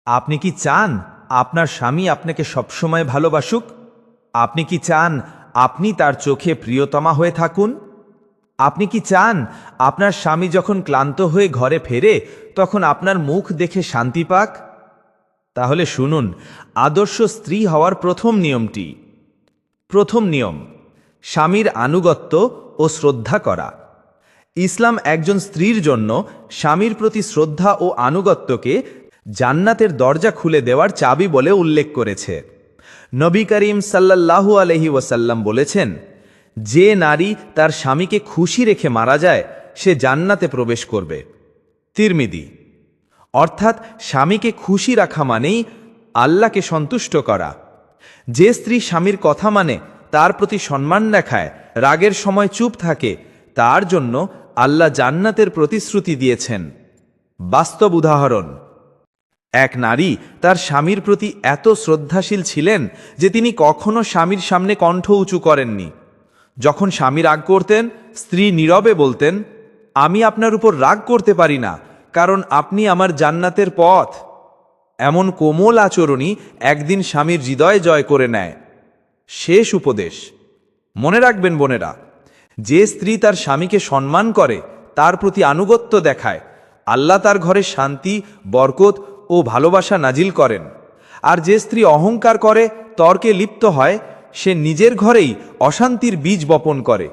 আপনি কি চান আপনার স্বামী আপনাকে সবসময় ভালোবাসুক? আপনি কি চান আপনি তার চোখে প্রিয়তমা হয়ে থাকুন? আপনি কি চান আপনার স্বামী যখন ক্লান্ত হয়ে ঘরে ফেরে তখন আপনার মুখ দেখে শান্তি পাক? তাহলে শুনুন আদর্শ স্ত্রী হওয়ার প্রথম নিয়মটি। প্রথম নিয়ম, স্বামীর আনুগত্য ও শ্রদ্ধা করা। ইসলাম একজন স্ত্রীর জন্য স্বামীর প্রতি শ্রদ্ধা ও আনুগত্যকে জান্নাতের দরজা খুলে দেওয়ার চাবি বলে উল্লেখ করেছে। নবী করিম সাল্লাল্লাহু আলাইহি ওয়াসাল্লাম বলেছেন, যে নারী তার স্বামীকে খুশি রেখে মারা যায় সে জান্নাতে প্রবেশ করবে। তিরমিজি। অর্থাৎ স্বামীকে খুশি রাখা মানেই আল্লাহকে সন্তুষ্ট করা। যে স্ত্রী স্বামীর কথা মানে, তার প্রতি সম্মান দেখায়, রাগের সময় চুপ থাকে, তার জন্য আল্লাহ জান্নাতের প্রতিশ্রুতি দিয়েছেন। বাস্তব উদাহরণ, এক নারী তার স্বামীর প্রতি এত শ্রদ্ধাশীল ছিলেন যে তিনি কখনো স্বামীর সামনে কণ্ঠ উঁচু করেননি। যখন স্বামী রাগ করতেন, স্ত্রী নীরবে বলতেন, আমি আপনার উপর রাগ করতে পারি না, কারণ আপনি আমার জান্নাতের পথ। এমন কোমল আচরণই একদিন স্বামীর হৃদয় জয় করে নেয়। শেষ উপদেশ, মনে রাখবেন বোনেরা, যে স্ত্রী তার স্বামীকে সম্মান করে, তার প্রতি আনুগত্য দেখায়, আল্লাহ তার ঘরে শান্তি, বরকত ও ভালোবাসা নাজিল করেন। আর যে স্ত্রী অহংকার করে, তর্কে লিপ্ত হয়, সে নিজের ঘরেই অশান্তির বীজ বপন করে।